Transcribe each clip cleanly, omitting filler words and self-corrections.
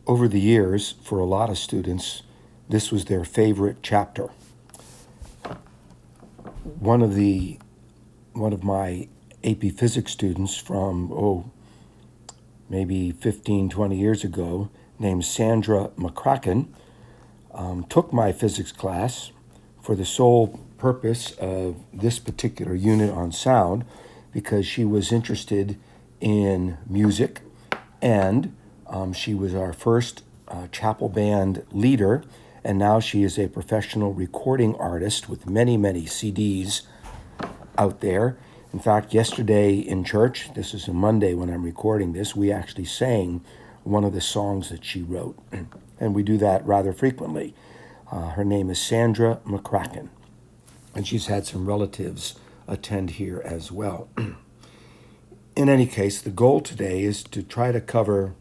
Over the years, for a lot of students, this was their favorite chapter. One of my AP Physics students from, maybe 15, 20 years ago, named Sandra McCracken, took my physics class for the sole purpose of this particular unit on sound because she was interested in music, and she was our first chapel band leader, and now she is a professional recording artist with many, many CDs out there. In fact, yesterday in church, this is a Monday when I'm recording this, we actually sang one of the songs that she wrote, and we do that rather frequently. Her name is Sandra McCracken, and she's had some relatives attend here as well. In any case, the goal today is to try to cover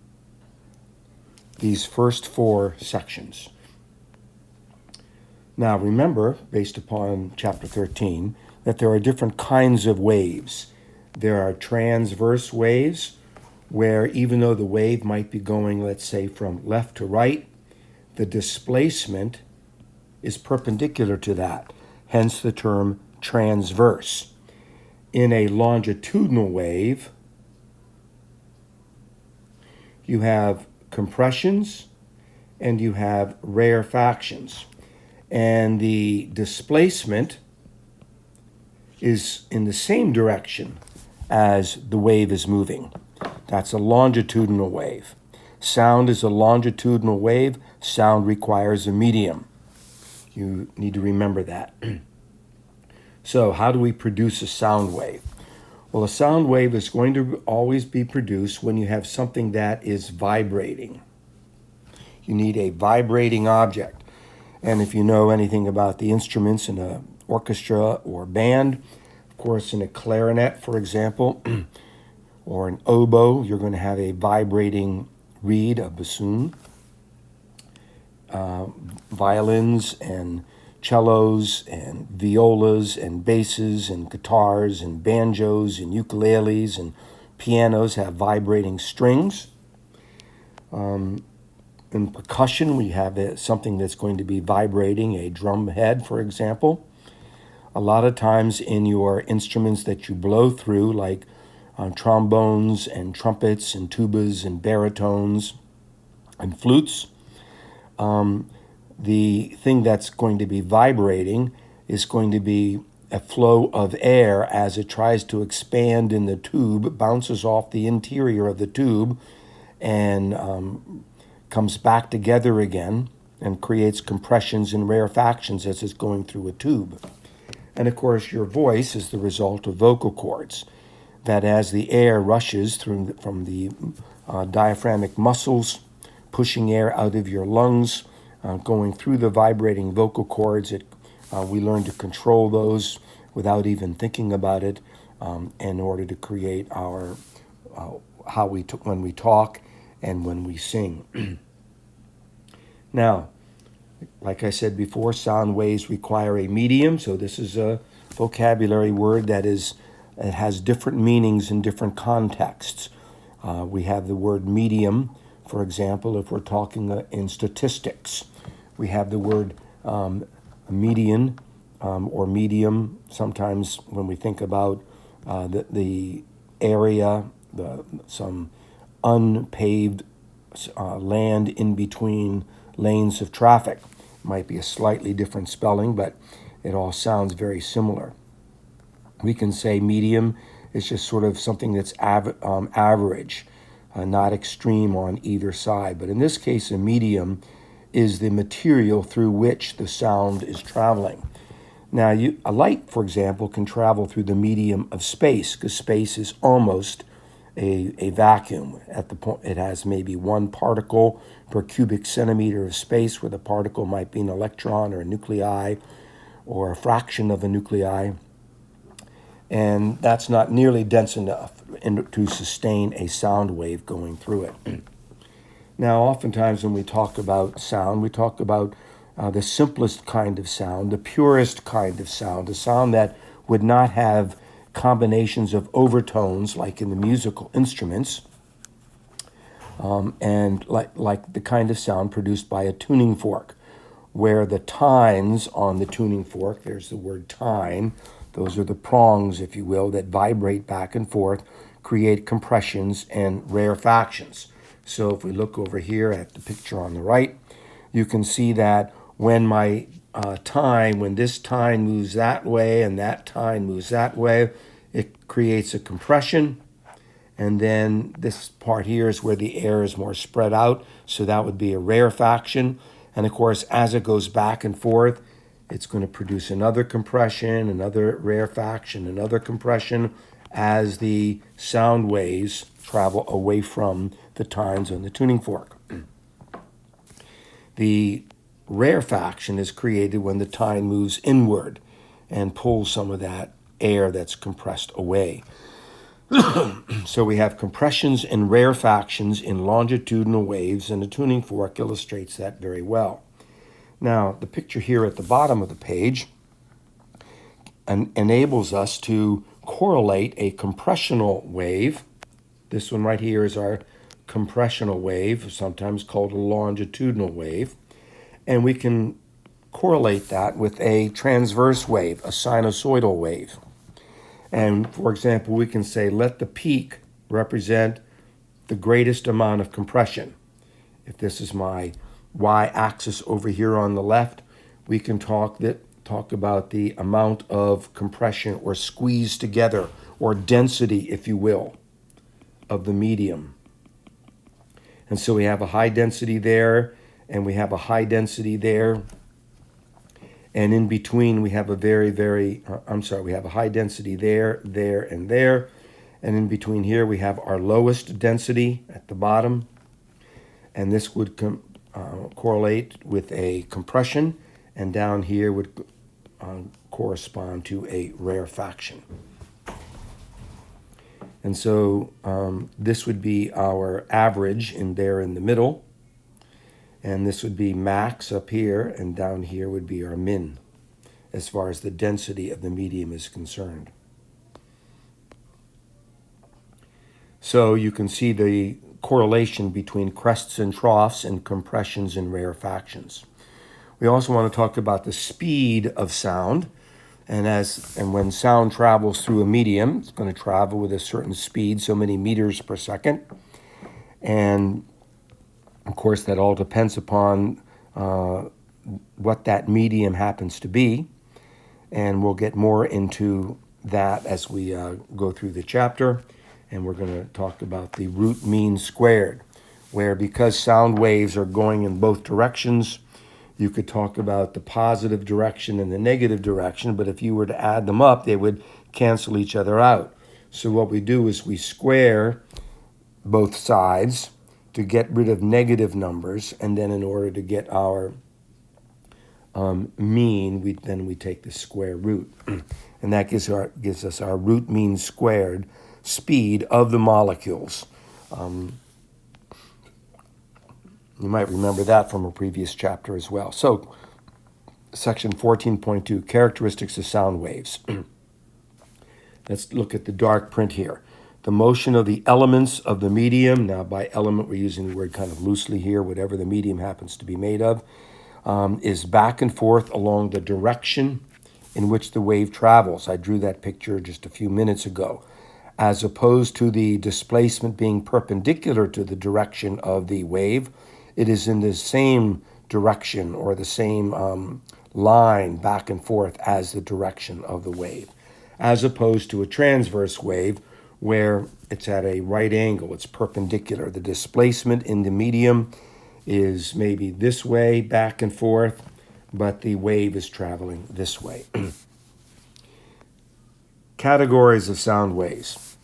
these first 4 sections. Now remember, based upon chapter 13, that there are different kinds of waves. There are transverse waves, where even though the wave might be going, let's say, from left to right, the displacement is perpendicular to that, hence the term transverse. In a longitudinal wave, you have compressions and you have rarefactions. And the displacement is in the same direction as the wave is moving. That's a longitudinal wave. Sound is a longitudinal wave. Sound requires a medium. You need to remember that. So how do we produce a sound wave? Well, a sound wave is going to always be produced when you have something that is vibrating. You need a vibrating object. And if you know anything about the instruments in an orchestra or band, of course, in a clarinet, for example, or an oboe, you're going to have a vibrating reed, a bassoon. Violins and cellos and violas and basses and guitars and banjos and ukuleles and pianos have vibrating strings. In percussion, we have something that's going to be vibrating, a drum head, for example. A lot of times in your instruments that you blow through, like trombones and trumpets and tubas and baritones and flutes, the thing that's going to be vibrating is going to be a flow of air as it tries to expand in the tube, bounces off the interior of the tube, and comes back together again and creates compressions and rarefactions as it's going through a tube. And of course, your voice is the result of vocal cords, that as the air rushes from the diaphragmatic muscles, pushing air out of your lungs, going through the vibrating vocal cords, we learn to control those without even thinking about it, in order to create our when we talk and when we sing. Now, like I said before, sound waves require a medium, so this is a vocabulary word that has different meanings in different contexts. We have the word medium, for example, if we're talking in statistics. We have the word median or medium sometimes when we think about the area, some unpaved land in between lanes of traffic. Might be a slightly different spelling, but it all sounds very similar. We can say medium is just sort of something that's average, not extreme on either side. But in this case, a medium is the material through which the sound is traveling. Now, a light, for example, can travel through the medium of space, because space is almost a vacuum. At the point, it has maybe 1 particle per cubic centimeter of space, where the particle might be an electron or a nuclei or a fraction of a nuclei. And that's not nearly dense enough to sustain a sound wave going through it. Now, oftentimes when we talk about sound, we talk about the simplest kind of sound, the purest kind of sound, a sound that would not have combinations of overtones like in the musical instruments. and like the kind of sound produced by a tuning fork, where the tines on the tuning fork, there's the word tine, those are the prongs, if you will, that vibrate back and forth, create compressions and rarefactions. So if we look over here at the picture on the right, you can see that when my when this tine moves that way and that tine moves that way, it creates a compression. And then this part here is where the air is more spread out, so that would be a rarefaction. And of course, as it goes back and forth, it's going to produce another compression, another rarefaction, another compression as the sound waves travel away from the tines on the tuning fork. The rarefaction is created when the tine moves inward and pulls some of that air that's compressed away. So we have compressions and rarefactions in longitudinal waves, and the tuning fork illustrates that very well. Now, the picture here at the bottom of the page enables us to correlate a compressional wave. This one right here is our compressional wave, sometimes called a longitudinal wave. And we can correlate that with a transverse wave, a sinusoidal wave. And for example, we can say, let the peak represent the greatest amount of compression. If this is my y-axis over here on the left, we can talk about the amount of compression or squeeze together or density, if you will, of the medium. And so we have a high density there, and we have a high density there. And in between, we have a we have a high density there, there, and there. And in between here, we have our lowest density at the bottom. And this would correlate with a compression. And down here would correspond to a rarefaction. And so this would be our average in there in the middle. And this would be max up here, and down here would be our min, as far as the density of the medium is concerned. So you can see the correlation between crests and troughs and compressions and rarefactions. We also want to talk about the speed of sound. And when sound travels through a medium, it's going to travel with a certain speed, so many meters per second. And of course, that all depends upon what that medium happens to be. And we'll get more into that as we go through the chapter. And we're going to talk about the root mean squared, where because sound waves are going in both directions, you could talk about the positive direction and the negative direction, but if you were to add them up, they would cancel each other out. So what we do is we square both sides to get rid of negative numbers, and then in order to get our mean, we take the square root. And that gives us our root mean squared speed of the molecules. You might remember that from a previous chapter as well. So, section 14.2, characteristics of sound waves. Let's look at the dark print here. The motion of the elements of the medium, now by element we're using the word kind of loosely here, whatever the medium happens to be made of, is back and forth along the direction in which the wave travels. I drew that picture just a few minutes ago. As opposed to the displacement being perpendicular to the direction of the wave, it is in the same direction or the same line back and forth as the direction of the wave, as opposed to a transverse wave where it's at a right angle, it's perpendicular. The displacement in the medium is maybe this way back and forth, but the wave is traveling this way. Categories of sound waves.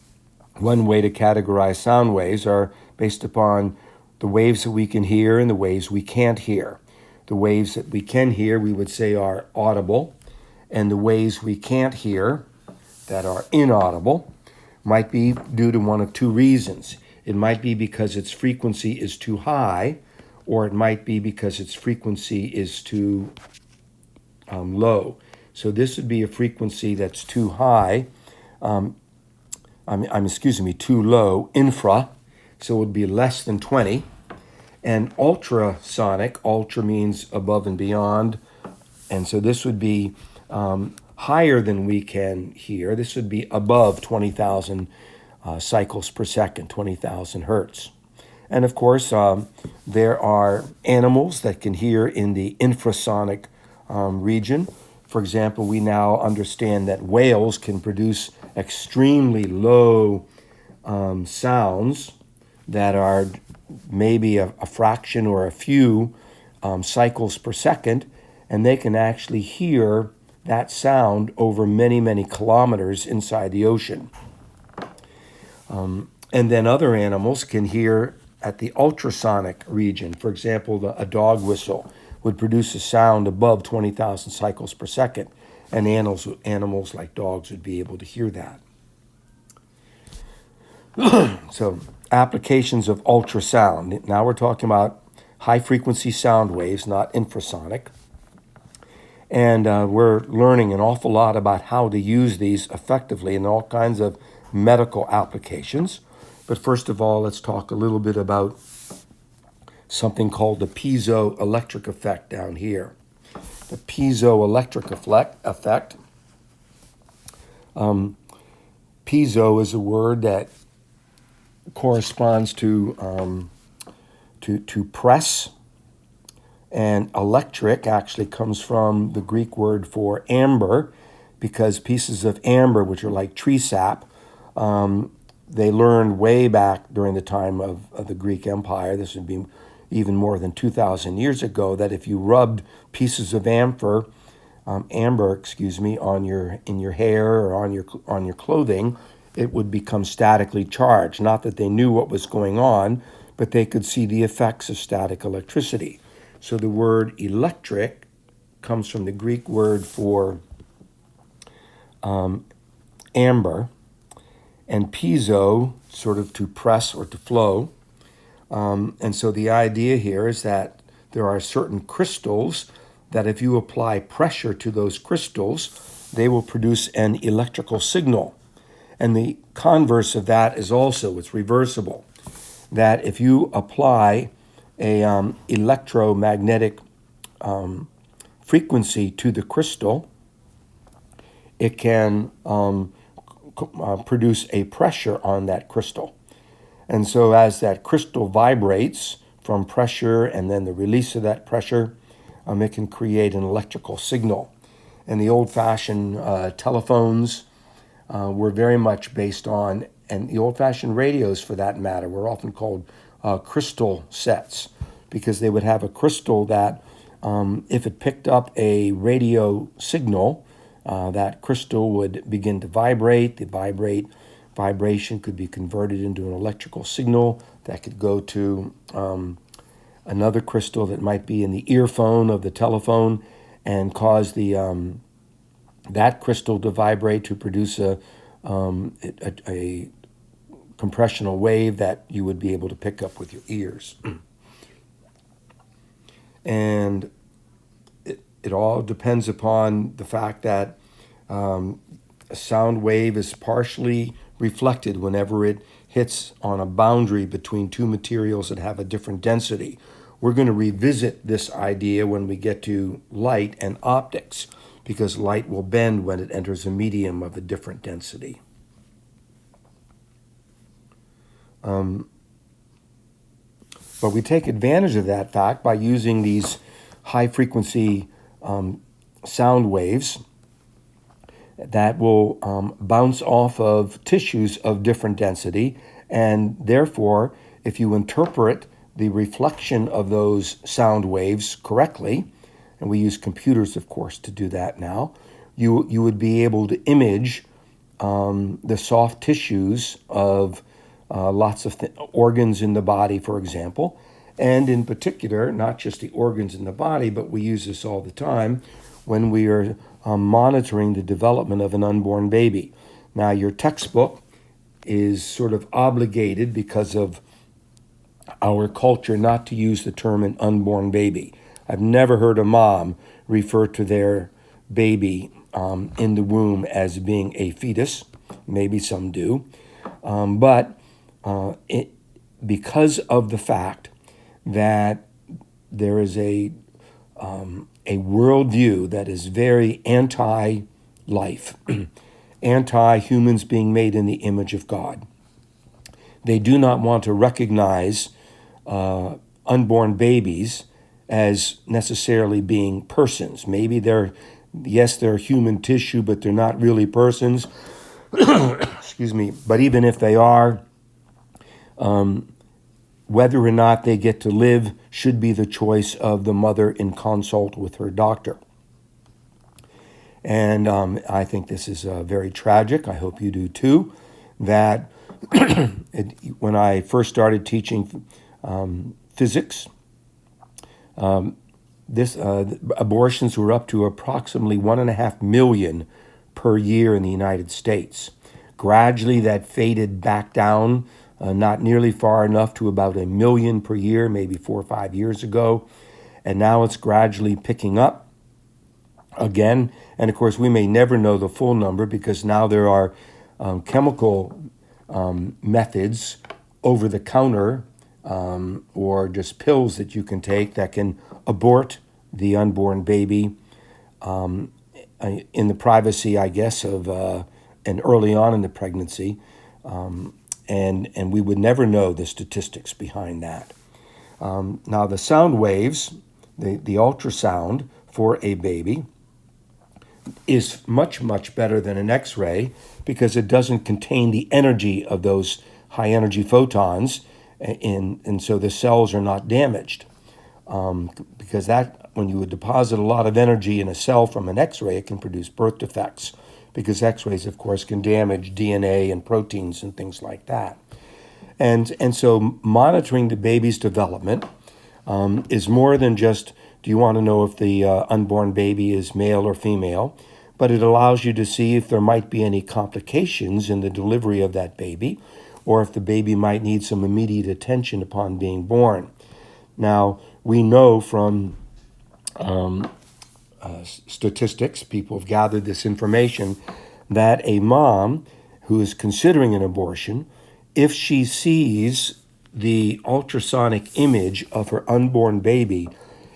One way to categorize sound waves are based upon the waves that we can hear and the waves we can't hear. The waves that we can hear, we would say, are audible, and the waves we can't hear, that are inaudible, might be due to one of two reasons. It might be because its frequency is too high, or it might be because its frequency is too low. So this would be a frequency that's too high, too low, infra. so it would be less than 20. And ultrasonic, ultra means above and beyond, and so this would be higher than we can hear. This would be above 20,000 cycles per second, 20,000 hertz. And of course, there are animals that can hear in the infrasonic region. For example, we now understand that whales can produce extremely low sounds that are maybe a fraction or a few cycles per second, and they can actually hear that sound over many, many kilometers inside the ocean. And then other animals can hear at the ultrasonic region. For example, a dog whistle would produce a sound above 20,000 cycles per second, and animals like dogs would be able to hear that. So, applications of ultrasound. Now we're talking about high-frequency sound waves, not infrasonic. And we're learning an awful lot about how to use these effectively in all kinds of medical applications. But first of all, let's talk a little bit about something called the piezoelectric effect down here. The piezoelectric effect. Piezo is a word that corresponds to press, and electric actually comes from the Greek word for amber, because pieces of amber, which are like tree sap, they learned way back during the time of the Greek Empire, this would be even more than 2,000 years ago, that if you rubbed pieces of amber, on your hair or on your clothing, it would become statically charged. Not that they knew what was going on, but they could see the effects of static electricity. So the word electric comes from the Greek word for amber, and piezo, sort of to press or to flow. And so the idea here is that there are certain crystals that if you apply pressure to those crystals, they will produce an electrical signal. And the converse of that is also, it's reversible, that if you apply a electromagnetic frequency to the crystal, it can produce a pressure on that crystal. And so as that crystal vibrates from pressure and then the release of that pressure, it can create an electrical signal. And the old-fashioned telephones were very much based on, and the old-fashioned radios for that matter, were often called crystal sets, because they would have a crystal that if it picked up a radio signal, that crystal would begin to vibrate. The vibration could be converted into an electrical signal that could go to another crystal that might be in the earphone of the telephone and cause that crystal to vibrate to produce a compressional wave that you would be able to pick up with your ears. And it all depends upon the fact that a sound wave is partially reflected whenever it hits on a boundary between two materials that have a different density. We're going to revisit this idea when we get to light and optics, because light will bend when it enters a medium of a different density. But we take advantage of that fact by using these high-frequency sound waves that will bounce off of tissues of different density, and therefore, if you interpret the reflection of those sound waves correctly, and we use computers, of course, to do that now, you would be able to image the soft tissues of lots of organs in the body, for example, and in particular, not just the organs in the body, but we use this all the time when we are monitoring the development of an unborn baby. Now, your textbook is sort of obligated because of our culture not to use the term an unborn baby. I've never heard a mom refer to their baby in the womb as being a fetus. Maybe some do. But because of the fact that there is a worldview that is very anti-life, anti-humans being made in the image of God. They do not want to recognize unborn babies as necessarily being persons. Maybe they're human tissue, but they're not really persons. Excuse me. But even if they are, whether or not they get to live should be the choice of the mother in consult with her doctor. And I think this is very tragic. I hope you do too. That when I first started teaching physics, abortions were up to approximately 1.5 million per year in the United States. Gradually, that faded back down, not nearly far enough, to about 1 million per year, maybe 4 or 5 years ago. And now it's gradually picking up again. And of course, we may never know the full number because now there are chemical methods over the counter or just pills that you can take that can abort the unborn baby in the privacy, I guess, of and early on in the pregnancy. And we would never know the statistics behind that. Now, the sound waves, the ultrasound for a baby is much, much better than an X-ray because it doesn't contain the energy of those high-energy photons, and so the cells are not damaged. Because when you would deposit a lot of energy in a cell from an X-ray, it can produce birth defects, because X-rays, of course, can damage DNA and proteins and things like that. And so monitoring the baby's development is more than just, do you want to know if the unborn baby is male or female? But it allows you to see if there might be any complications in the delivery of that baby, or if the baby might need some immediate attention upon being born. Now, we know from statistics, people have gathered this information, that a mom who is considering an abortion, if she sees the ultrasonic image of her unborn baby,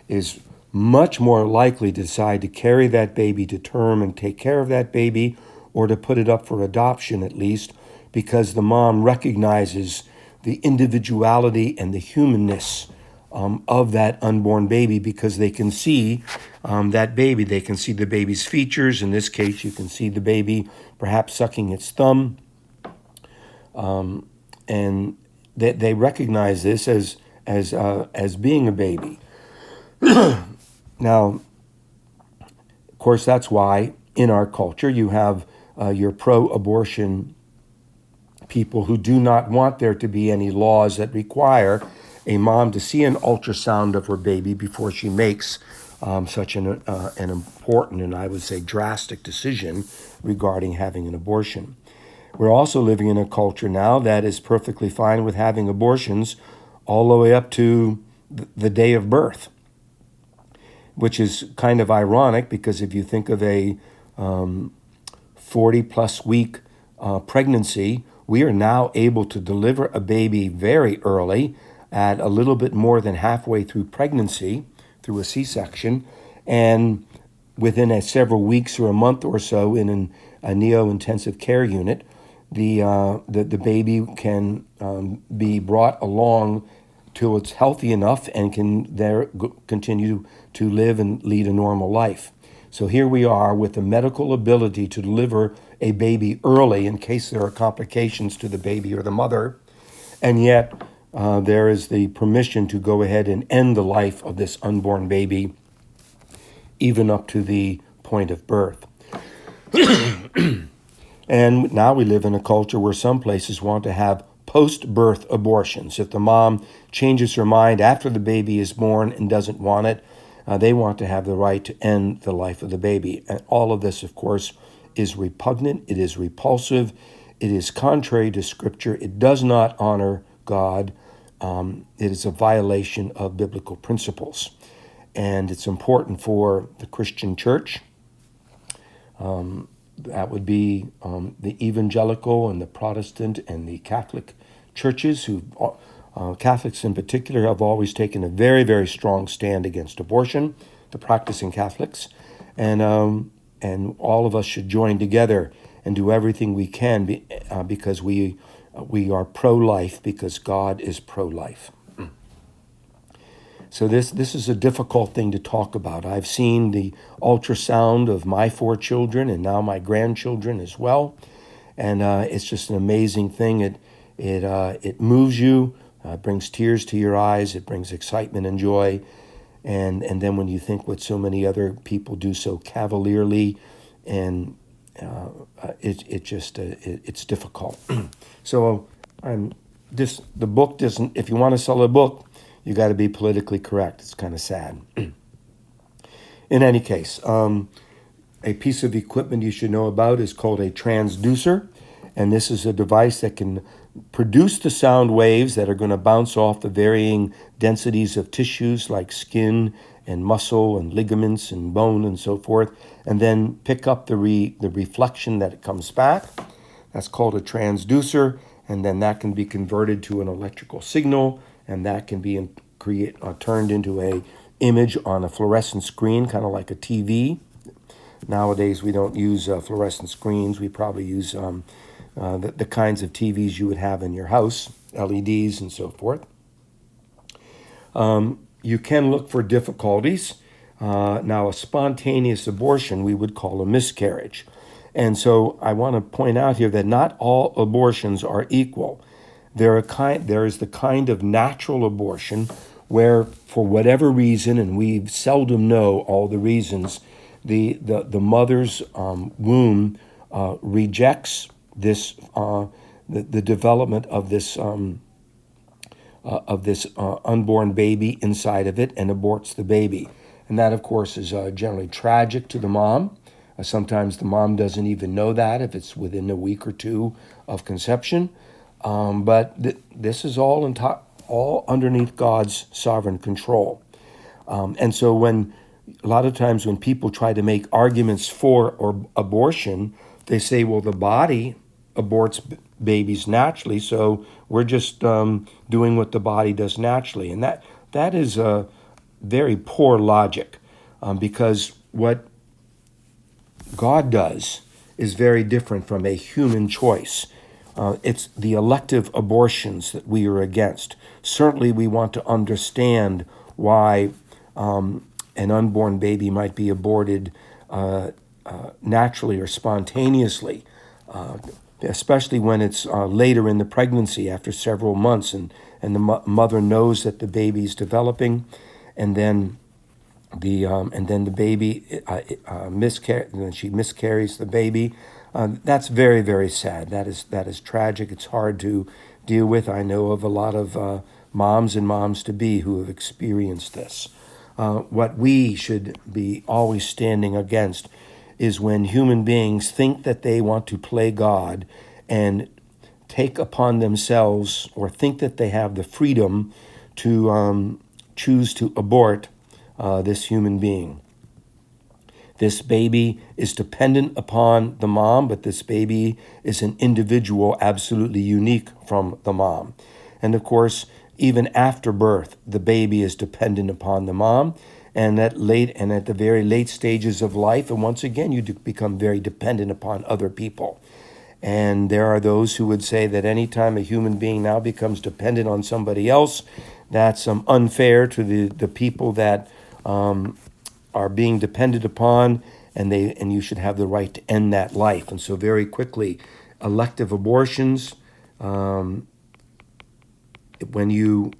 is much more likely to decide to carry that baby to term and take care of that baby, or to put it up for adoption at least, because the mom recognizes the individuality and the humanness of that unborn baby, because they can see that baby. They can see the baby's features. In this case, you can see the baby perhaps sucking its thumb. And they recognize this as being a baby. Now, of course, that's why in our culture you have your pro-abortion people who do not want there to be any laws that require a mom to see an ultrasound of her baby before she makes such an important and I would say drastic decision regarding having an abortion. We're also living in a culture now that is perfectly fine with having abortions all the way up to the day of birth, which is kind of ironic because if you think of a 40-plus week pregnancy, we are now able to deliver a baby very early at a little bit more than halfway through pregnancy through a C-section, and within several weeks or a month or so in a neo-intensive care unit, the baby can be brought along till it's healthy enough and can continue to live and lead a normal life. So here we are with the medical ability to deliver a baby early in case there are complications to the baby or the mother, and yet there is the permission to go ahead and end the life of this unborn baby even up to the point of birth. And now we live in a culture where some places want to have post-birth abortions. If the mom changes her mind after the baby is born and doesn't want it, they want to have the right to end the life of the baby. And all of this, of course, is repugnant. It is repulsive. It is contrary to Scripture. It does not honor God. It is a violation of biblical principles. And it's important for the Christian church. That would be the evangelical and the Protestant and the Catholic churches who Catholics in particular have always taken a very, very strong stand against abortion, the practicing Catholics, and all of us should join together and do everything we can because we are pro-life because God is pro-life. So this is a difficult thing to talk about. I've seen the ultrasound of my 4 children and now my grandchildren as well, and it's just an amazing thing. It moves you, brings tears to your eyes, it brings excitement and joy, and then when you think what so many other people do so cavalierly, and it's difficult. So the book doesn't. If you want to sell a book, you got to be politically correct. It's kind of sad. In any case, a piece of equipment you should know about is called a transducer, and this is a device that can produce the sound waves that are going to bounce off the varying densities of tissues like skin and muscle and ligaments and bone and so forth, and then pick up the reflection that it comes back. That's called a transducer, and then that can be converted to an electrical signal, and that can be turned into a image on a fluorescent screen, kind of like a TV. Nowadays, we don't use fluorescent screens. We probably use the kinds of TVs you would have in your house, LEDs and so forth. You can look for difficulties. Now, a spontaneous abortion we would call a miscarriage. And so I want to point out here that not all abortions are equal. There is the kind of natural abortion where, for whatever reason, and we seldom know all the reasons, the mother's womb rejects this the development of this unborn baby inside of it and aborts the baby, and that of course is generally tragic to the mom. Sometimes the mom doesn't even know that if it's within a week or 2 of conception. But this is all underneath God's sovereign control. And so a lot of times when people try to make arguments for abortion, they say, well, the body aborts babies naturally, so we're just doing what the body does naturally. And that is a very poor logic, because what God does is very different from a human choice. It's the elective abortions that we are against. Certainly we want to understand why an unborn baby might be aborted naturally or spontaneously, especially when it's later in the pregnancy after several months and the mother knows that the baby's developing, and then the baby she miscarries the baby. That's very, very sad. That is tragic. It's hard to deal with. I know of a lot of moms and moms-to-be who have experienced this. What we should be always standing against is when human beings think that they want to play God and take upon themselves, or think that they have the freedom to choose to abort this human being. This baby is dependent upon the mom, but this baby is an individual absolutely unique from the mom. And of course, even after birth, the baby is dependent upon the mom, and at the very late stages of life, and once again, you become very dependent upon other people. And there are those who would say that anytime a human being now becomes dependent on somebody else, that's unfair to the people that are being depended upon, and you should have the right to end that life. And so very quickly, elective abortions, when you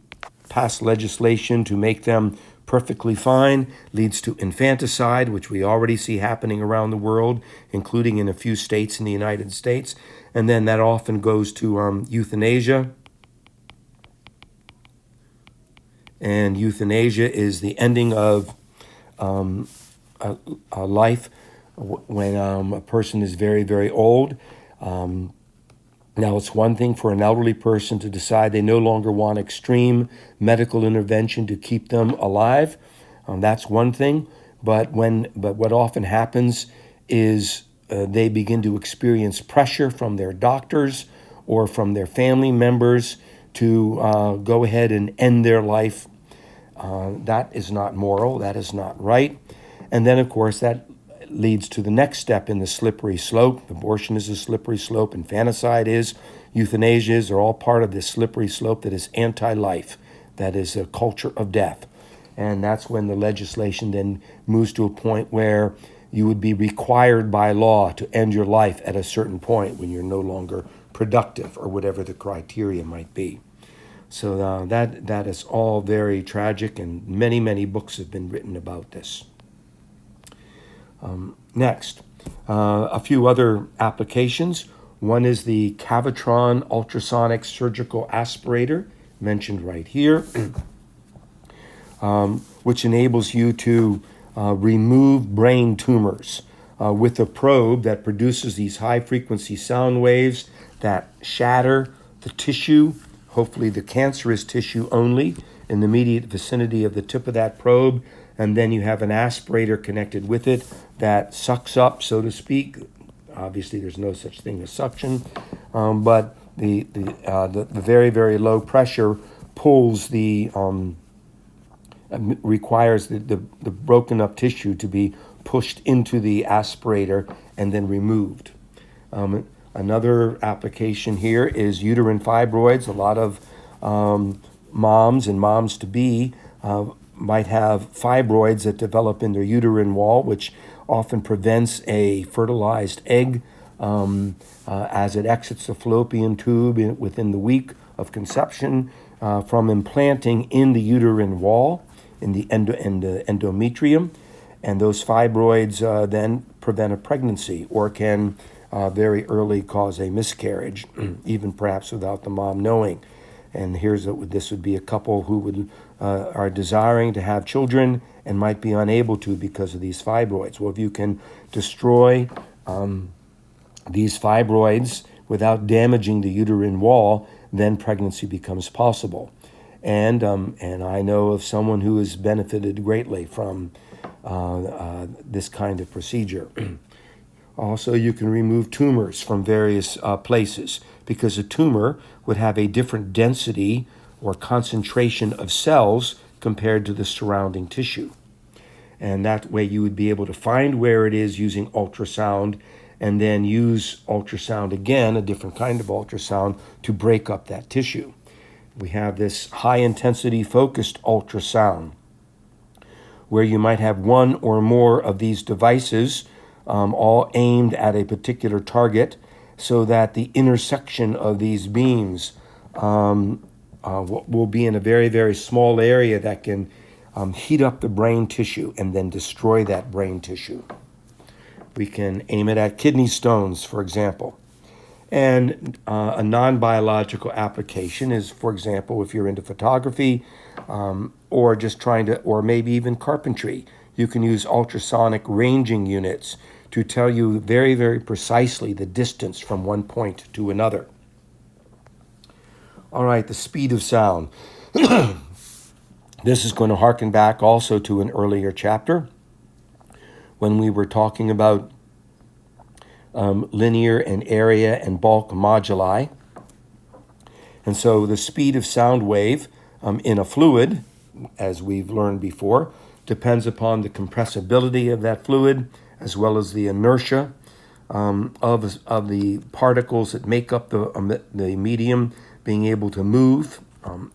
pass legislation to make them perfectly fine, leads to infanticide, which we already see happening around the world, including in a few states in the United States. And then that often goes to euthanasia. And euthanasia is the ending of a life when a person is very, very old. Now, it's one thing for an elderly person to decide they no longer want extreme medical intervention to keep them alive. That's one thing. But what often happens is they begin to experience pressure from their doctors or from their family members to go ahead and end their life. That is not moral. That is not right. And then, of course, that leads to the next step in the slippery slope. Abortion is a slippery slope. Infanticide is. Euthanasia is. They're all part of this slippery slope that is anti-life. That is a culture of death. And that's when the legislation then moves to a point where you would be required by law to end your life at a certain point when you're no longer productive or whatever the criteria might be. So that is all very tragic, and many, many books have been written about this. Next, a few other applications. One is the Cavitron ultrasonic surgical aspirator, mentioned right here, which enables you to remove brain tumors with a probe that produces these high-frequency sound waves that shatter the tissue, hopefully the cancerous tissue only, in the immediate vicinity of the tip of that probe, and then you have an aspirator connected with it that sucks up, so to speak. Obviously, there's no such thing as suction, but the very, very low pressure pulls requires the broken up tissue to be pushed into the aspirator and then removed. Another application here is uterine fibroids. A lot of moms and moms-to-be might have fibroids that develop in their uterine wall, which often prevents a fertilized egg as it exits the fallopian tube within the week of conception from implanting in the uterine wall, in the endometrium. And those fibroids then prevent a pregnancy or can very early cause a miscarriage, even perhaps without the mom knowing. And this would be a couple who are desiring to have children and might be unable to because of these fibroids. Well, if you can destroy these fibroids without damaging the uterine wall, then pregnancy becomes possible. And I know of someone who has benefited greatly from this kind of procedure. Also, you can remove tumors from various places because a tumor would have a different density or concentration of cells compared to the surrounding tissue. And that way you would be able to find where it is using ultrasound and then use ultrasound again, a different kind of ultrasound, to break up that tissue. We have this high-intensity focused ultrasound where you might have one or more of these devices all aimed at a particular target so that the intersection of these beams will be in a very, very small area that can heat up the brain tissue and then destroy that brain tissue. We can aim it at kidney stones, for example. And a non-biological application is, for example, if you're into photography or just or maybe even carpentry, you can use ultrasonic ranging units to tell you very, very precisely the distance from one point to another. All right, the speed of sound. This is going to harken back also to an earlier chapter when we were talking about linear and area and bulk moduli. And so the speed of sound wave in a fluid, as we've learned before, depends upon the compressibility of that fluid as well as the inertia of the particles that make up the medium being able to move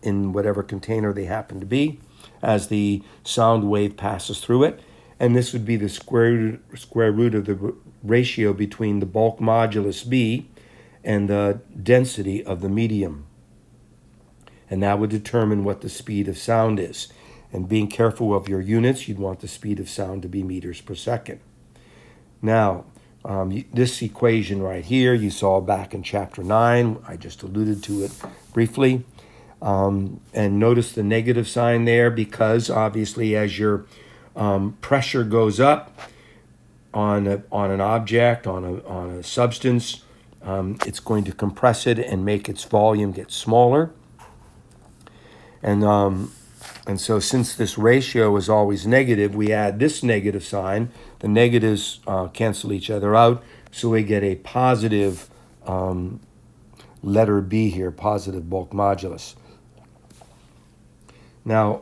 in whatever container they happen to be as the sound wave passes through it. And this would be the square root of the ratio between the bulk modulus B and the density of the medium. And that would determine what the speed of sound is. And being careful of your units, you'd want the speed of sound to be meters per second. Now, this equation right here, you saw back in chapter 9. I just alluded to it briefly. And notice the negative sign there because obviously as your pressure goes up on an object, on a substance, it's going to compress it and make its volume get smaller. And so since this ratio is always negative, we add this negative sign. The negatives cancel each other out, so we get a positive letter B here, positive bulk modulus. Now,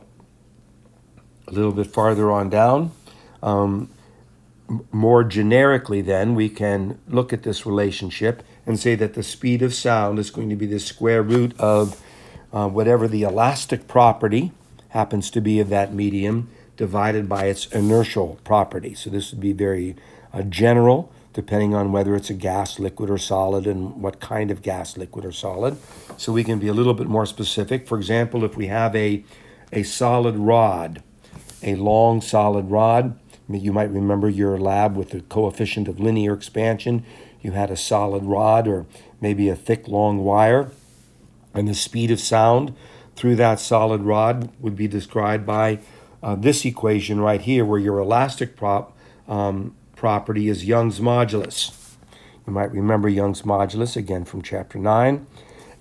a little bit farther on down, more generically then, we can look at this relationship and say that the speed of sound is going to be the square root of whatever the elastic property happens to be of that medium divided by its inertial property. So this would be very general, depending on whether it's a gas, liquid, or solid, and what kind of gas, liquid, or solid. So we can be a little bit more specific. For example, if we have a solid rod, a long solid rod, you might remember your lab with the coefficient of linear expansion. You had a solid rod or maybe a thick, long wire, and the speed of sound through that solid rod would be described by this equation right here, where your elastic property is Young's modulus. You might remember Young's modulus, again from chapter 9.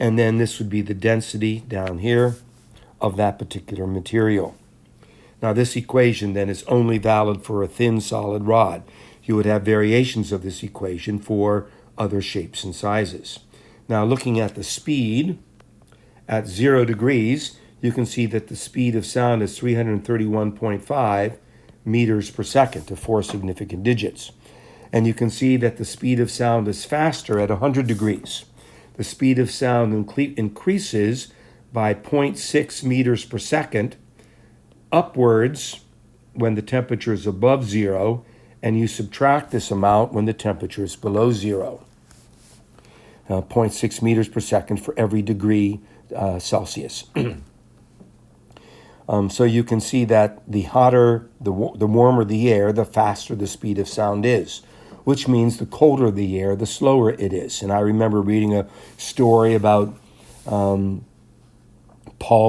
And then this would be the density down here of that particular material. Now this equation then is only valid for a thin solid rod. You would have variations of this equation for other shapes and sizes. Now looking at the speed, at 0 degrees, you can see that the speed of sound is 331.5 meters per second to 4 significant digits. And you can see that the speed of sound is faster at 100 degrees. The speed of sound increases by 0.6 meters per second upwards when the temperature is above 0, and you subtract this amount when the temperature is below 0. 0.6 meters per second for every degree Celsius. So you can see that the hotter, the warmer the air, the faster the speed of sound is, which means the colder the air, the slower it is. And I remember reading a story about Paul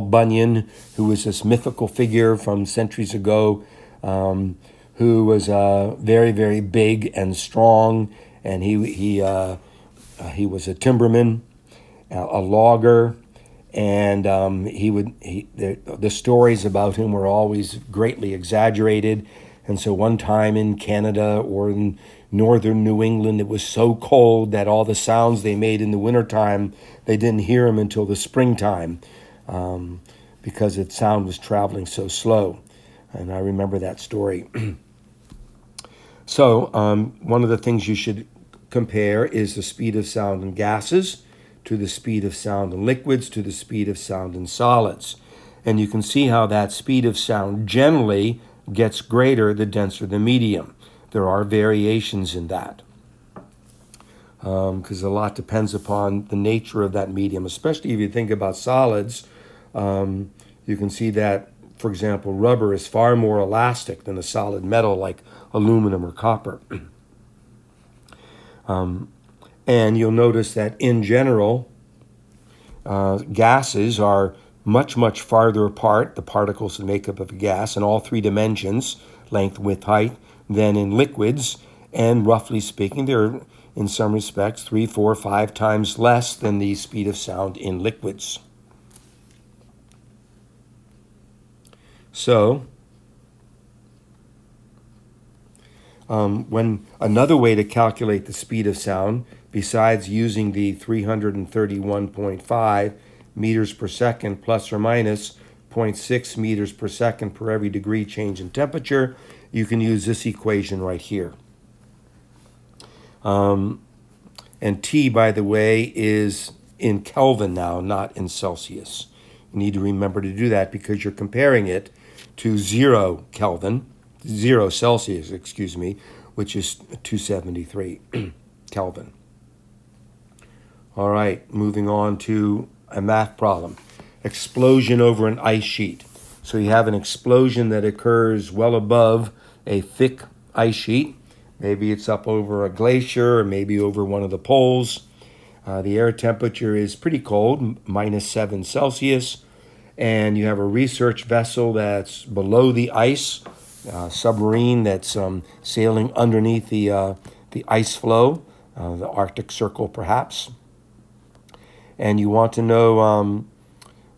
Bunyan, who was this mythical figure from centuries ago, who was very, very big and strong, and he was a timberman, a logger, and the stories about him were always greatly exaggerated. And so one time in Canada or in northern New England, it was so cold that all the sounds they made in the wintertime, they didn't hear them until the springtime, because its sound was traveling so slow. And I remember that story. So one of the things you should compare is the speed of sound in gases to the speed of sound in liquids to the speed of sound in solids. And you can see how that speed of sound generally gets greater the denser the medium. There are variations in that, because a lot depends upon the nature of that medium, especially if you think about solids. You can see that, for example, rubber is far more elastic than a solid metal like aluminum or copper. And you'll notice that in general, gases are much, much farther apart, the particles that make up of a gas, in all 3 dimensions, length, width, height, than in liquids. And roughly speaking, they're, in some respects, 3, 4, 5 times less than the speed of sound in liquids. So, when another way to calculate the speed of sound, besides using the 331.5 meters per second plus or minus 0.6 meters per second per every degree change in temperature, you can use this equation right here. And T, by the way, is in Kelvin now, not in Celsius. You need to remember to do that because you're comparing it to 0 Celsius, which is 273 Kelvin. All right, moving on to a math problem. Explosion over an ice sheet. So you have an explosion that occurs well above a thick ice sheet. Maybe it's up over a glacier or maybe over one of the poles. The air temperature is pretty cold, -7 Celsius. And you have a research vessel that's below the ice, submarine that's sailing underneath the ice floe, the Arctic Circle perhaps. And you want to know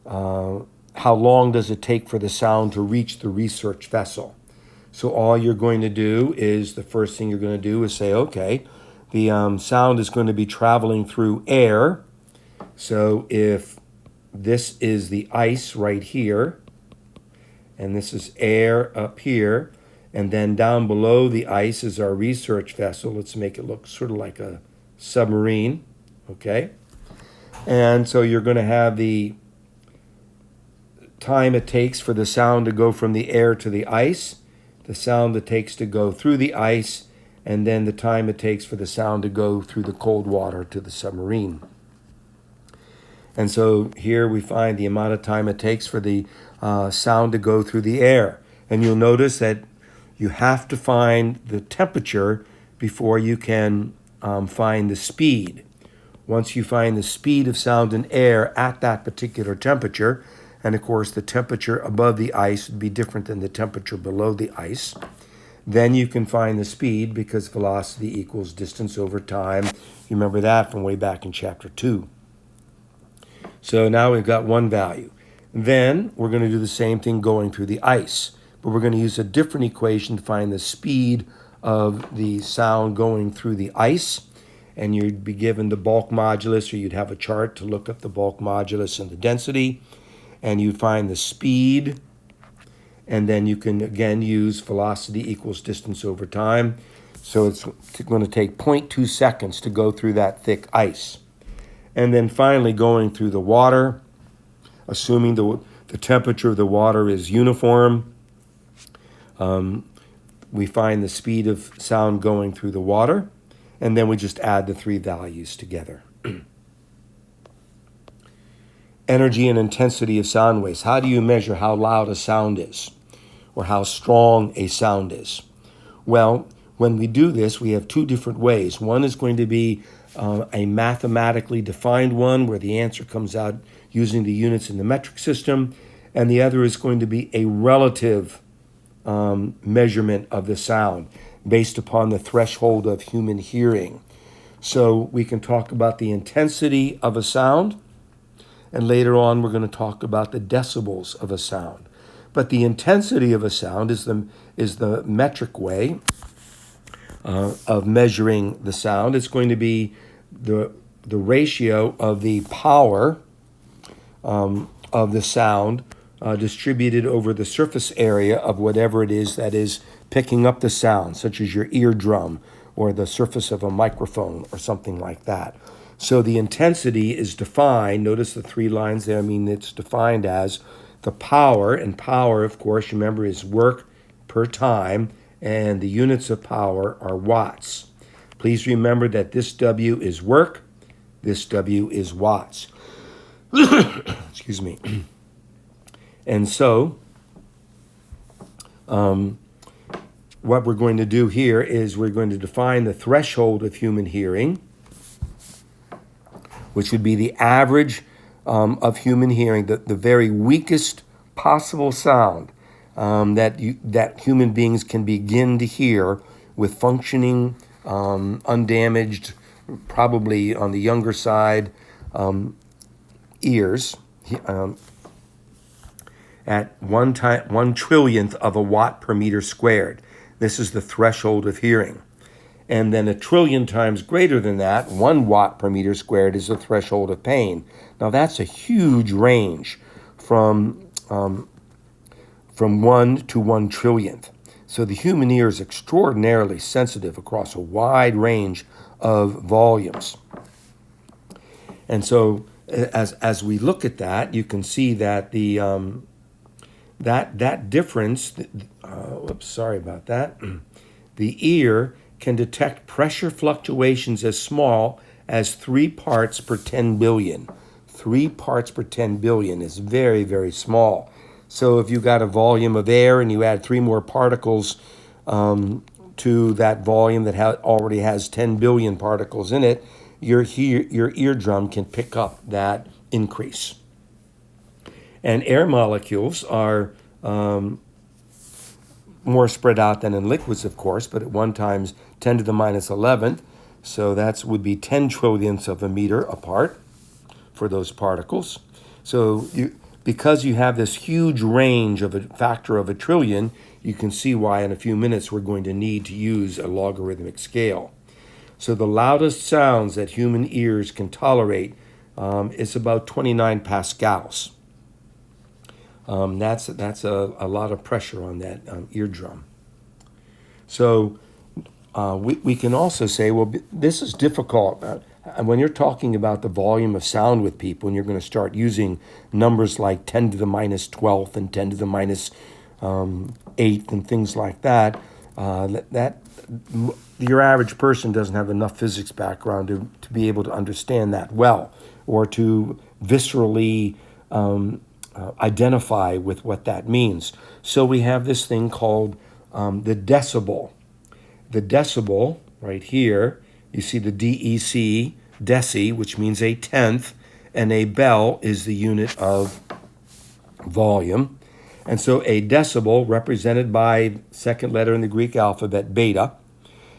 how long does it take for the sound to reach the research vessel. So all you're going to do is, the first thing you're going to do is say, okay, the sound is going to be traveling through air. So if this is the ice right here, and this is air up here, and then down below the ice is our research vessel. Let's make it look sort of like a submarine, okay? And so you're going to have the time it takes for the sound to go from the air to the ice, the sound it takes to go through the ice, and then the time it takes for the sound to go through the cold water to the submarine. And so here we find the amount of time it takes for the sound to go through the air. And you'll notice that you have to find the temperature before you can find the speed. Once you find the speed of sound in air at that particular temperature, and of course the temperature above the ice would be different than the temperature below the ice, then you can find the speed because velocity equals distance over time. You remember that from way back in chapter 2. So now we've got one value. Then we're going to do the same thing going through the ice, but we're going to use a different equation to find the speed of the sound going through the ice. And you'd be given the bulk modulus, or you'd have a chart to look up the bulk modulus and the density, and you'd find the speed, and then you can again use velocity equals distance over time. So it's going to take 0.2 seconds to go through that thick ice. And then finally going through the water, assuming the temperature of the water is uniform, we find the speed of sound going through the water, and then we just add the three values together. Energy and intensity of sound waves. How do you measure how loud a sound is or how strong a sound is? Well, when we do this, we have two different ways. One is going to be a mathematically defined one where the answer comes out using the units in the metric system, and the other is going to be a relative measurement of the sound based upon the threshold of human hearing. So we can talk about the intensity of a sound, and later on we're going to talk about the decibels of a sound. But the intensity of a sound is the metric way of measuring the sound. It's going to be the ratio of the power of the sound distributed over the surface area of whatever it is that is picking up the sound, such as your eardrum or the surface of a microphone or something like that. So the intensity is defined. Notice the three lines there. I mean, it's defined as the power, and power, of course, remember, is work per time, and the units of power are watts. Please remember that this W is work, this W is watts. Excuse me. And so, what we're going to do here is we're going to define the threshold of human hearing, which would be the average of human hearing, the very weakest possible sound that human beings can begin to hear with functioning, undamaged, probably on the younger side, ears, at 1/1,000,000th of a watt per meter squared. This is the threshold of hearing. And then 1,000,000,000 times greater than that, 1 watt per meter squared, is the threshold of pain. Now that's a huge range from 1 to 1/1,000,000th. So the human ear is extraordinarily sensitive across a wide range of volumes. And so as we look at that, you can see that the that difference, sorry about that, the ear can detect pressure fluctuations as small as 3 parts per 10 billion. 3 parts per 10 billion is very, very small. So if you got a volume of air and you add 3 more particles to that volume that already has 10 billion particles in it, your eardrum can pick up that increase. And air molecules are more spread out than in liquids, of course, but at 1 times 10 to the minus 11th, so that would be 10/1,000,000ths of a meter apart for those particles. So because you have this huge range of a factor of 1,000,000,000, you can see why in a few minutes we're going to need to use a logarithmic scale. So the loudest sounds that human ears can tolerate is about 29 pascals. That's a lot of pressure on that eardrum. So we can also say, well, this is difficult. When you're talking about the volume of sound with people, and you're going to start using numbers like 10 to the minus 12th and 10 to the minus 8th and things like that, your average person doesn't have enough physics background to be able to understand that well, or to viscerally identify with what that means. So we have this thing called the decibel. The decibel, right here, you see the DEC, deci, which means a tenth, and a bell is the unit of volume. And so a decibel, represented by second letter in the Greek alphabet, beta,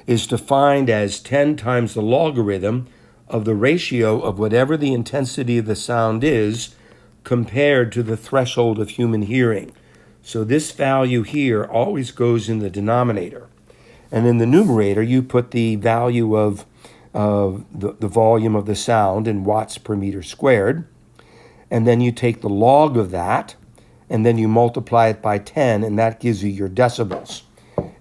is defined as 10 times the logarithm of the ratio of whatever the intensity of the sound is compared to the threshold of human hearing. So this value here always goes in the denominator. And in the numerator, you put the value of the volume of the sound in watts per meter squared. And then you take the log of that, and then you multiply it by 10, and that gives you your decibels.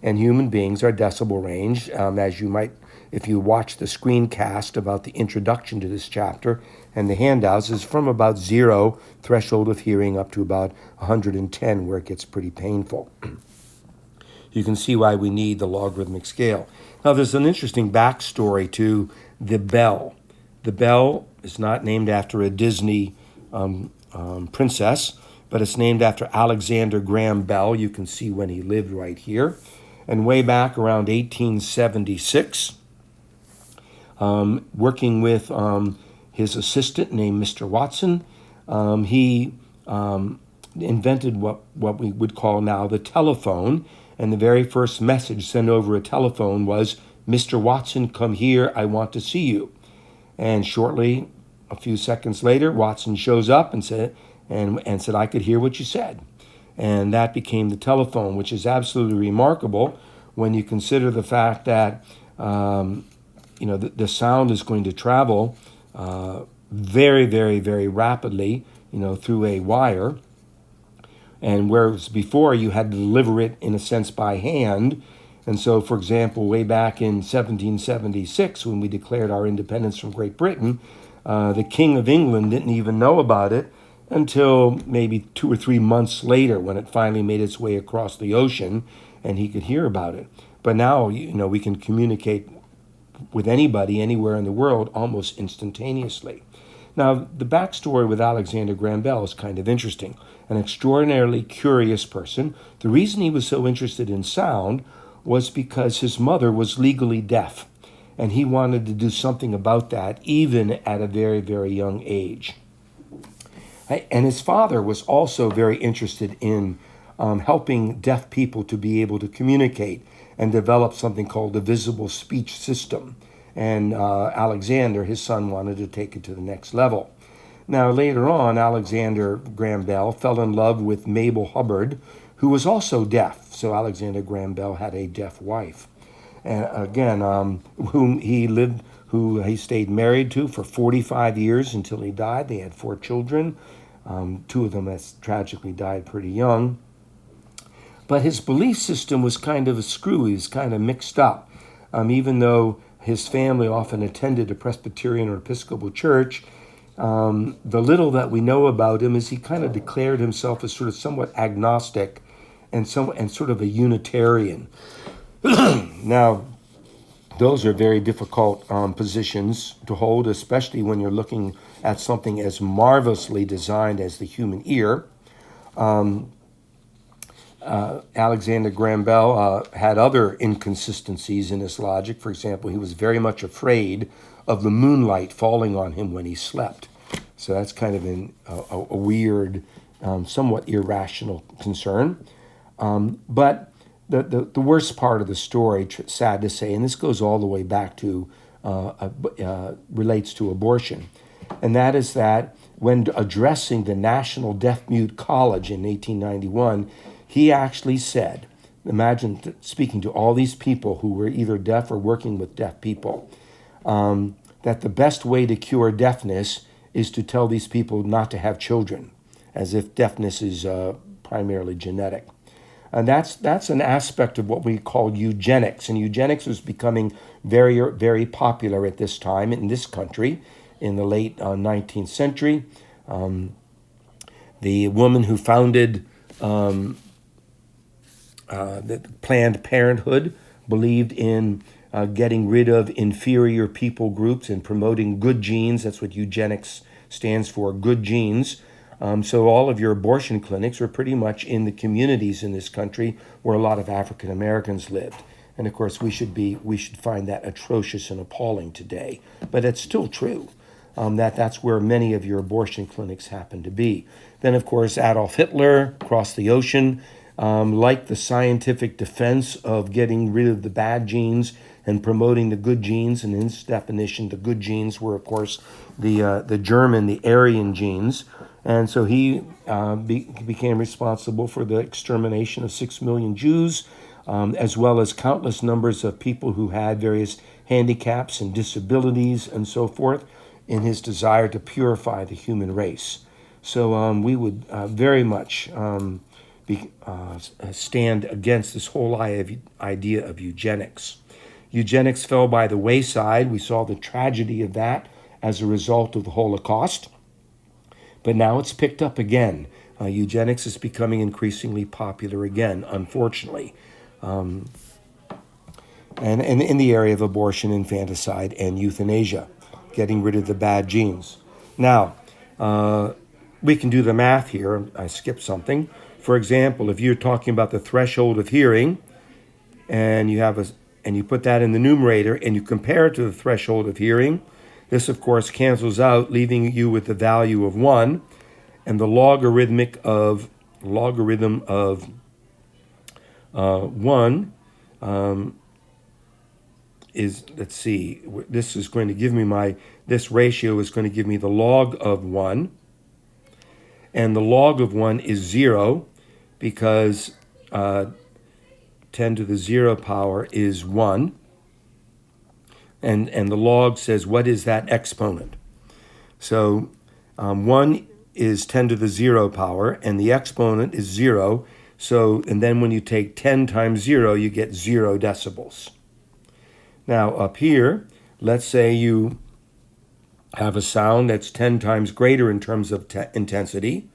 And human beings are decibel range, as you might, if you watch the screencast about the introduction to this chapter and the handouts, is from about 0 threshold of hearing up to about 110, where it gets pretty painful. You can see why we need the logarithmic scale. Now, there's an interesting backstory to the bell. The bell is not named after a Disney princess, but it's named after Alexander Graham Bell. You can see when he lived right here. And way back around 1876, working with his assistant named Mr. Watson, he invented what we would call now the telephone. And the very first message sent over a telephone was, "Mr. Watson, come here, I want to see you." And shortly, a few seconds later, Watson shows up and said, I could hear what you said. And that became the telephone, which is absolutely remarkable when you consider the fact that the sound is going to travel very, very, very rapidly, through a wire. And whereas before you had to deliver it, in a sense, by hand. And so, for example, way back in 1776, when we declared our independence from Great Britain, the King of England didn't even know about it until maybe 2 or 3 months later, when it finally made its way across the ocean and he could hear about it. But now, we can communicate with anybody anywhere in the world almost instantaneously. Now, the backstory with Alexander Graham Bell is kind of interesting. An extraordinarily curious person. The reason he was so interested in sound was because his mother was legally deaf, and he wanted to do something about that, even at a very, very young age. And his father was also very interested in helping deaf people to be able to communicate and develop something called the visible speech system. And Alexander, his son, wanted to take it to the next level. Now, later on, Alexander Graham Bell fell in love with Mabel Hubbard, who was also deaf. So Alexander Graham Bell had a deaf wife. And again, who he stayed married to for 45 years until he died. They had 4 children. 2 of them tragically died pretty young. But his belief system was kind of a screw. He was kind of mixed up. Even though his family often attended a Presbyterian or Episcopal church, the little that we know about him is he kind of declared himself as sort of somewhat agnostic and sort of a Unitarian. Now, those are very difficult positions to hold, especially when you're looking at something as marvelously designed as the human ear. Alexander Graham Bell had other inconsistencies in his logic. For example, he was very much afraid of the moonlight falling on him when he slept. So that's kind of a weird, somewhat irrational concern. But the worst part of the story, sad to say, and this goes all the way back to, relates to abortion, and that is that when addressing the National Deaf-Mute College in 1891, he actually said, imagine speaking to all these people who were either deaf or working with deaf people, that the best way to cure deafness is to tell these people not to have children, as if deafness is primarily genetic. And that's an aspect of what we call eugenics. And eugenics was becoming very, very popular at this time in this country in the late 19th century. The woman who founded the Planned Parenthood believed in getting rid of inferior people groups and promoting good genes. That's what eugenics stands for, good genes. So all of your abortion clinics were pretty much in the communities in this country where a lot of African Americans lived. And of course, we should find that atrocious and appalling today. But it's still true that's where many of your abortion clinics happen to be. Then, of course, Adolf Hitler across the ocean, like the scientific defense of getting rid of the bad genes and promoting the good genes. And in his definition, the good genes were, of course, the German, the Aryan genes. And so he became responsible for the extermination of 6 million Jews, as well as countless numbers of people who had various handicaps and disabilities and so forth, in his desire to purify the human race. So we would very much stand against this whole idea of eugenics. Eugenics fell by the wayside. We saw the tragedy of that as a result of the Holocaust. But now it's picked up again. Eugenics is becoming increasingly popular again, unfortunately. And in the area of abortion, infanticide, and euthanasia, getting rid of the bad genes. Now, we can do the math here. I skipped something. For example, if you're talking about the threshold of hearing, and you put that in the numerator, and you compare it to the threshold of hearing, this, of course, cancels out, leaving you with the value of 1, and the logarithm of 1 is, let's see, this is going to give me this ratio is going to give me the log of 1, and the log of 1 is 0, because 10 to the 0 power is 1. And the log says, what is that exponent? So 1 is 10 to the 0 power, and the exponent is 0. So, and then when you take 10 times 0, you get 0 decibels. Now up here, let's say you have a sound that's 10 times greater in terms of intensity.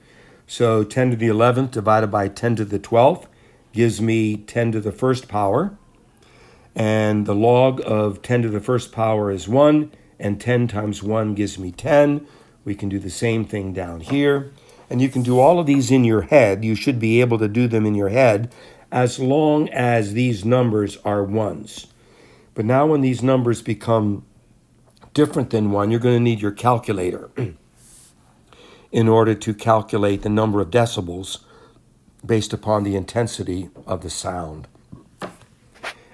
So 10 to the 11th divided by 10 to the 12th gives me 10 to the first power. And the log of 10 to the first power is 1, and 10 times 1 gives me 10. We can do the same thing down here. And you can do all of these in your head. You should be able to do them in your head as long as these numbers are ones. But now when these numbers become different than 1, you're going to need your calculator in order to calculate the number of decibels based upon the intensity of the sound.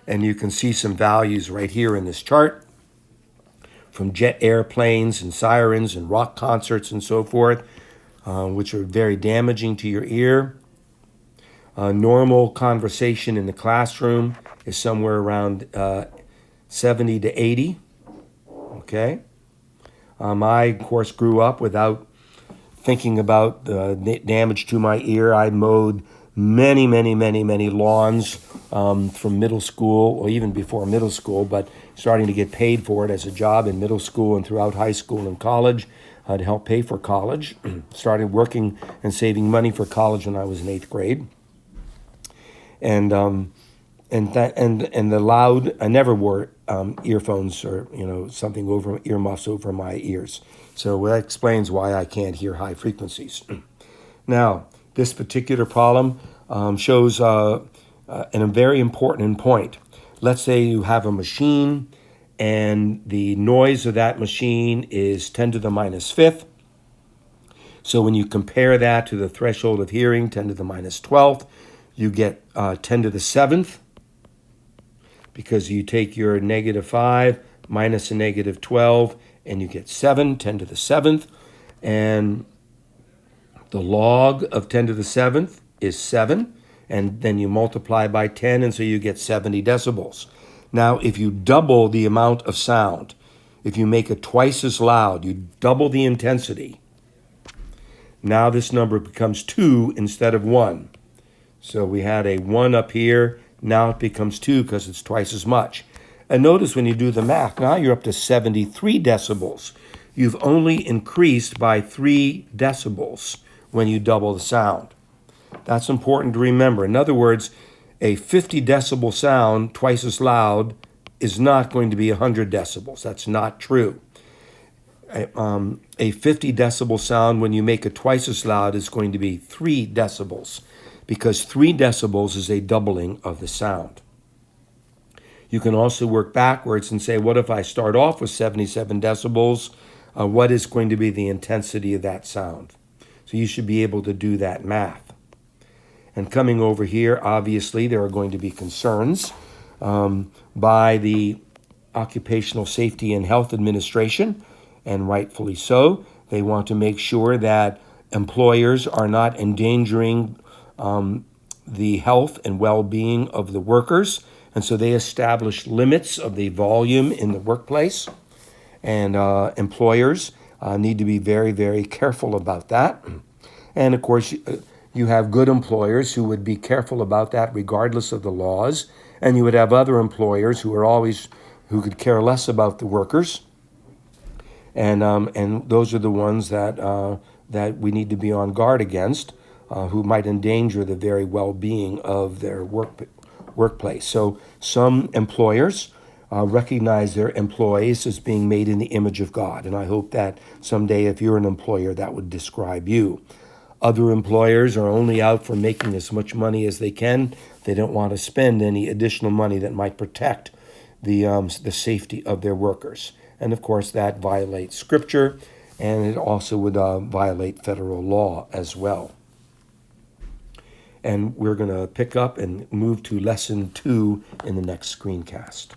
And you can see some values right here in this chart from jet airplanes and sirens and rock concerts and so forth, which are very damaging to your ear. Normal conversation in the classroom is somewhere around 70 to 80. Okay. I, of course, grew up without thinking about the damage to my ear. I mowed many lawns from middle school, or even before middle school, but starting to get paid for it as a job in middle school and throughout high school and college to help pay for college. Started working and saving money for college when I was in 8th grade. And the loud, I never wore earphones or something over earmuffs over my ears. So that explains why I can't hear high frequencies. Now, this particular problem shows a very important point. Let's say you have a machine and the noise of that machine is 10 to the minus 5th. So when you compare that to the threshold of hearing, 10 to the minus 12th, you get 10 to the 7th, because you take your negative 5 minus a negative 12, and you get 7, 10 to the 7th. And the log of 10 to the 7th is 7, and then you multiply by 10, and so you get 70 decibels. Now, if you double the amount of sound, If you make it twice as loud, you double the intensity. Now this number becomes 2 instead of 1. So we had a 1 up here. Now it becomes 2 because it's twice as much. And notice when you do the math, now you're up to 73 decibels. You've only increased by 3 decibels when you double the sound. That's important to remember. In other words, a 50 decibel sound, twice as loud, is not going to be 100 decibels. That's not true. A 50 decibel sound, when you make it twice as loud, is going to be 3 decibels, because 3 decibels is a doubling of the sound. You can also work backwards and say, what if I start off with 77 decibels? What is going to be the intensity of that sound? So you should be able to do that math. And coming over here, obviously, there are going to be concerns by the Occupational Safety and Health Administration, and rightfully so. They want to make sure that employers are not endangering the health and well-being of the workers. And so they establish limits of the volume in the workplace. And employers need to be very, very careful about that. And of course, you have good employers who would be careful about that regardless of the laws. And you would have other employers who could care less about the workers. And those are the ones that we need to be on guard against, who might endanger the very well-being of their workplace. So some employers recognize their employees as being made in the image of God. And I hope that someday, if you're an employer, that would describe you. Other employers are only out for making as much money as they can. They don't want to spend any additional money that might protect the safety of their workers. And of course, that violates Scripture, and it also would violate federal law as well. And we're going to pick up and move to lesson 2 in the next screencast.